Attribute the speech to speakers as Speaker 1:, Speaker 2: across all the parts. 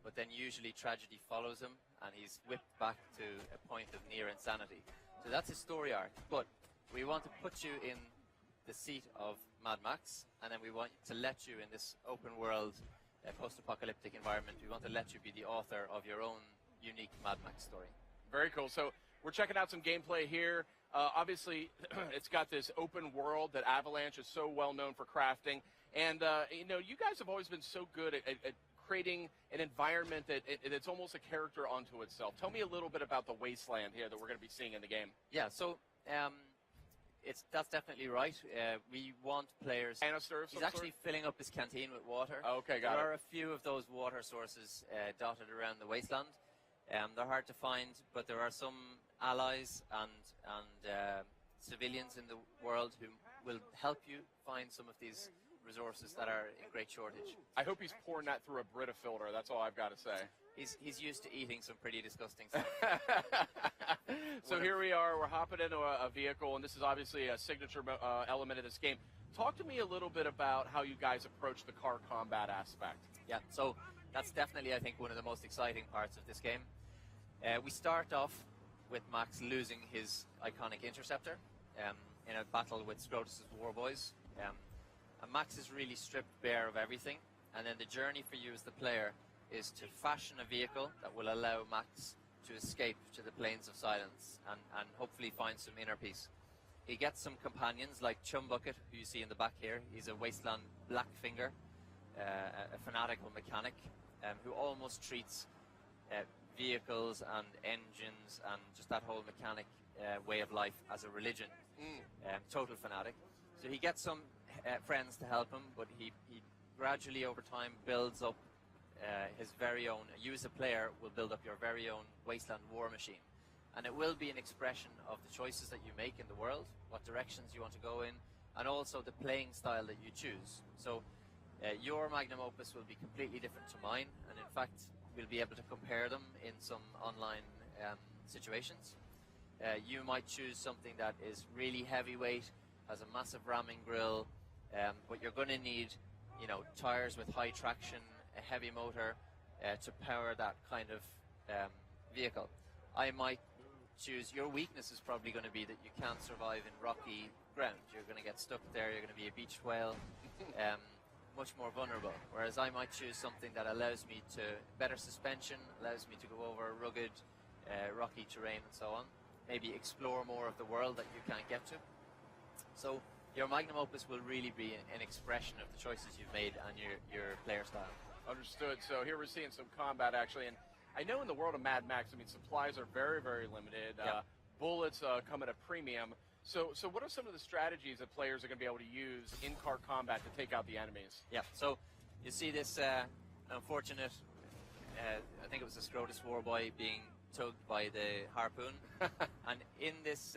Speaker 1: but then usually tragedy follows him, and he's whipped back to a point of near insanity. So that's his story arc. But we want to put you in the seat of Mad Max, and then we want to let you in this open world, post-apocalyptic environment. We want to let you be the author of your own unique Mad Max story.
Speaker 2: Very cool. So we're checking out some gameplay here. Obviously, it's got this open world that Avalanche is so well known for crafting. And, you guys have always been so good at creating an environment that's almost a character unto itself. Tell me a little bit about the wasteland here that we're going to be seeing in the game.
Speaker 1: Yeah, so that's definitely right. We want players...
Speaker 2: Canister of some
Speaker 1: He's actually
Speaker 2: sort?
Speaker 1: filling up his canteen with water.
Speaker 2: Okay, got it.
Speaker 1: There are a few of those water sources dotted around the wasteland. They're hard to find, but there are some allies and civilians in the world who will help you find some of these resources that are in great shortage.
Speaker 2: I hope he's pouring that through a Brita filter. That's all I've got to say.
Speaker 1: He's used to eating some pretty disgusting stuff.
Speaker 2: So here we are. We're hopping into a vehicle, and this is obviously a signature element of this game. Talk to me a little bit about how you guys approach the car combat aspect.
Speaker 1: Yeah, so that's definitely, I think, one of the most exciting parts of this game. We start off with Max losing his iconic interceptor in a battle with Scrotus' Warboys. And Max is really stripped bare of everything, and then the journey for you as the player is to fashion a vehicle that will allow Max to escape to the plains of silence and hopefully find some inner peace. He gets some companions like Chumbucket, who you see in the back here. He's a wasteland Blackfinger, a fanatical mechanic who almost treats vehicles and engines and just that whole mechanic way of life as a religion. Total fanatic. So he gets some friends to help him, but he gradually over time builds up his very own. You as a player will build up your very own wasteland war machine, and it will be an expression of the choices that you make in the world, what directions you want to go in, and also the playing style that you choose. So your magnum opus will be completely different to mine, and in fact we'll be able to compare them in some online situations. You might choose something that is really heavyweight, has a massive ramming grille, but you're going to need, tires with high traction, a heavy motor to power that kind of vehicle. I might choose, your weakness is probably going to be that you can't survive in rocky ground. You're going to get stuck there, you're going to be a beach whale, much more vulnerable. Whereas I might choose something that allows me to, better suspension, allows me to go over rugged, rocky terrain and so on. Maybe explore more of the world that you can't get to. So your magnum opus will really be an expression of the choices you've made and your player style.
Speaker 2: Understood. So here we're seeing some combat actually, and I know in the world of Mad Max, supplies are very, very limited.
Speaker 1: Yep.
Speaker 2: Bullets come at a premium. So what are some of the strategies that players are going to be able to use in car combat to take out the enemies?
Speaker 1: Yeah. So you see this unfortunate, I think it was a Scrotus Warboy being tugged by the harpoon, and in this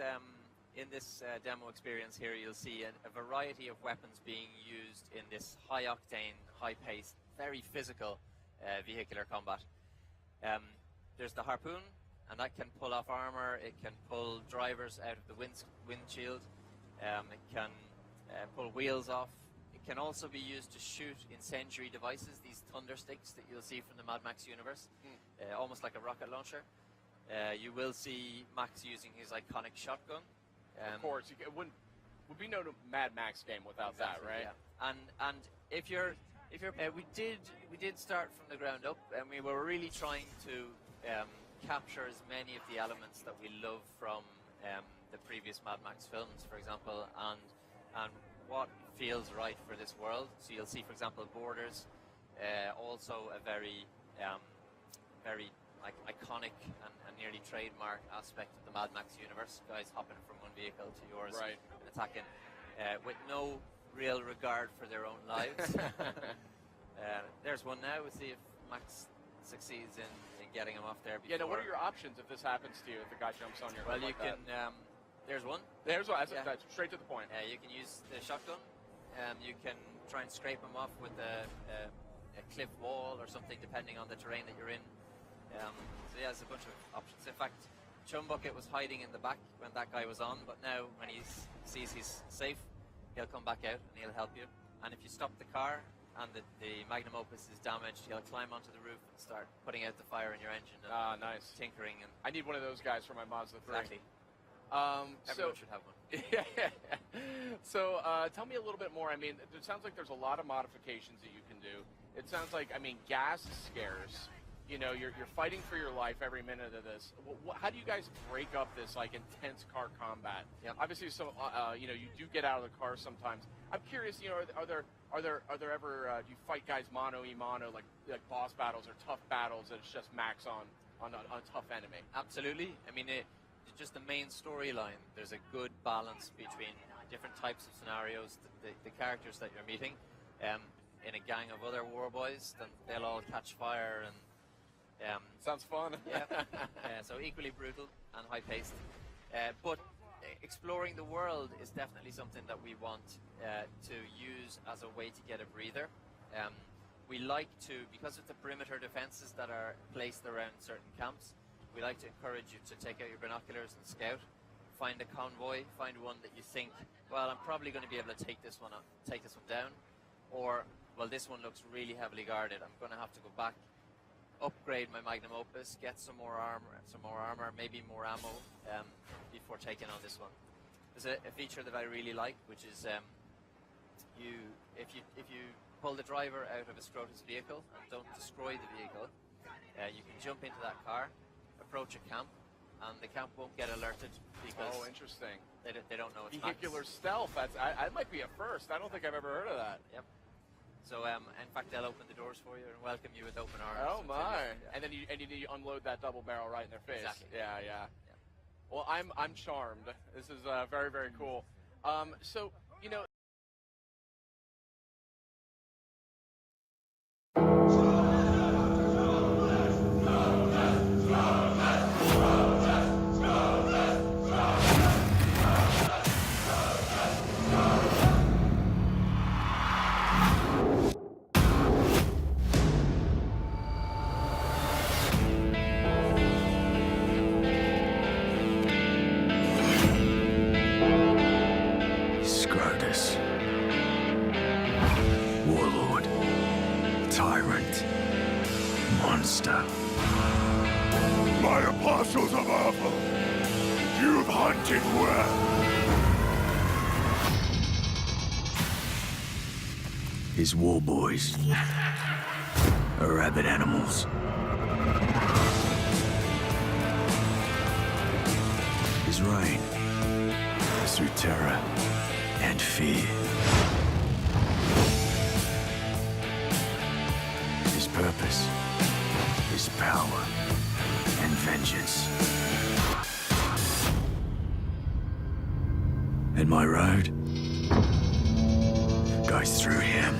Speaker 1: demo experience here, you'll see a variety of weapons being used in this high-octane, high-paced, very physical vehicular combat. There's the harpoon, and that can pull off armor. It can pull drivers out of the windshield. It can pull wheels off. It can also be used to shoot incendiary devices, these thunder sticks that you'll see from the Mad Max universe, almost like a rocket launcher. You will see Max using his iconic shotgun.
Speaker 2: Of course, it would be no Mad Max game without
Speaker 1: exactly,
Speaker 2: that, right?
Speaker 1: Yeah. And if you're we did start from the ground up, and we were really trying to capture as many of the elements that we love from the previous Mad Max films, for example, and what feels right for this world. So you'll see, for example, borders, also a very iconic and nearly trademark aspect of the Mad Max universe. Guys hopping from one vehicle to yours,
Speaker 2: right,
Speaker 1: and attacking with no real regard for their own lives. There's one now. We'll see if Max succeeds in getting him off there.
Speaker 2: Yeah, now what are your options if this happens to you, if the guy jumps on your
Speaker 1: Well,
Speaker 2: hood
Speaker 1: you
Speaker 2: like
Speaker 1: can, there's one.
Speaker 2: There's one,
Speaker 1: Yeah.
Speaker 2: that's straight to the point.
Speaker 1: You can use the shotgun. You can try and scrape him off with a cliff wall or something, depending on the terrain that you're in. So yeah, there's a bunch of options. In fact, Chumbucket was hiding in the back when that guy was on, but now when he sees he's safe, he'll come back out and he'll help you. And if you stop the car, and the magnum opus is damaged, you'll climb onto the roof and start putting out the fire in your engine and
Speaker 2: nice.
Speaker 1: tinkering. And
Speaker 2: I need one of those guys for my Mazda 3.
Speaker 1: exactly. Everyone should have one.
Speaker 2: So tell me a little bit more. I mean, it sounds like there's a lot of modifications that you can do. It sounds like, I mean, gas is scarce. You know, you're fighting for your life every minute of this. How do you guys break up this like intense car combat?
Speaker 1: Yep.
Speaker 2: Obviously, so you know, you do get out of the car sometimes. I'm curious, you know, are there ever do you fight guys mano a mano, like boss battles or tough battles that it's just max on a tough enemy?
Speaker 1: Absolutely. I mean, just the main storyline. There's a good balance between different types of scenarios. The characters that you're meeting, in a gang of other war boys, then they'll all catch fire and.
Speaker 2: Sounds fun.
Speaker 1: Yeah. So equally brutal and high-paced. But exploring the world is definitely something that we want to use as a way to get a breather. We like to, because of the perimeter defenses that are placed around certain camps, we like to encourage you to take out your binoculars and scout. Find a convoy, find one that you think, well, I'm probably going to be able to take this one down. Or, well, this one looks really heavily guarded. I'm going to have to go back, upgrade my magnum opus, get some more armor, maybe more ammo before taking on this one. There's a feature that I really like, which is if you pull the driver out of a Scrotus vehicle and don't destroy the vehicle, you can jump into that car, approach a camp, and the camp won't get alerted because
Speaker 2: interesting.
Speaker 1: They don't know it's
Speaker 2: vehicular
Speaker 1: Max.
Speaker 2: stealth. I might be a first. I don't think I've ever heard of that.
Speaker 1: Yep. So, in fact, they'll open the doors for you and welcome you with open arms.
Speaker 2: Oh my!
Speaker 1: Yeah.
Speaker 2: And then you need to unload that double barrel right in their face.
Speaker 1: Exactly.
Speaker 2: Yeah. Well, I'm charmed. This is very, very cool. So, you know.
Speaker 3: Scrotus. Warlord. Tyrant. Monster. My apostles of Alpha, you've hunted well. His war boys are rabid animals. His reign is through terror and fear. His purpose is power and vengeance. And my road goes through him.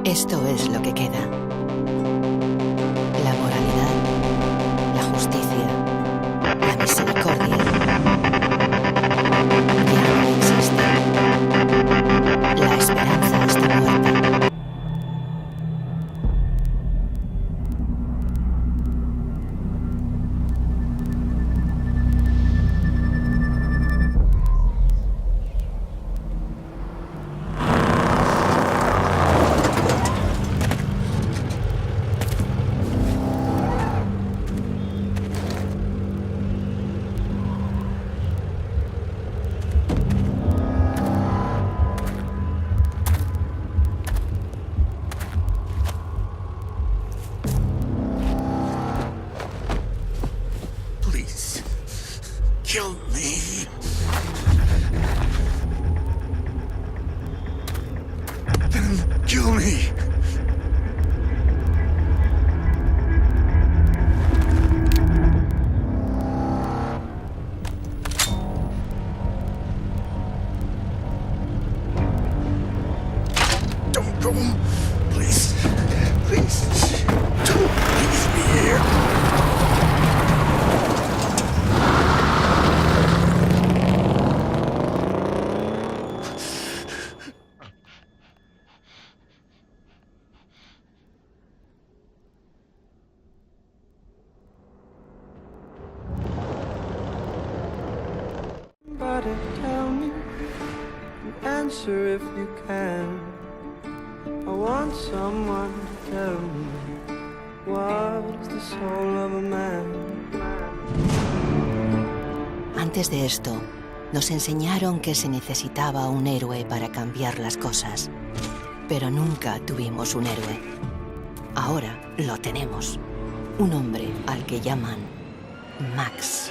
Speaker 4: Esto es lo que queda. La moralidad, la justicia, la misericordia. Ya no existe. La esperanza está muerta.
Speaker 3: Kill me. Don't go. Please. Please. Don't leave me here.
Speaker 5: Somebody tell me, answer if you can. I want someone to tell me what's the soul of a man.
Speaker 4: Antes de esto, nos enseñaron que se necesitaba un héroe para cambiar las cosas. Pero nunca tuvimos un héroe. Ahora lo tenemos. Un hombre al que llaman Max.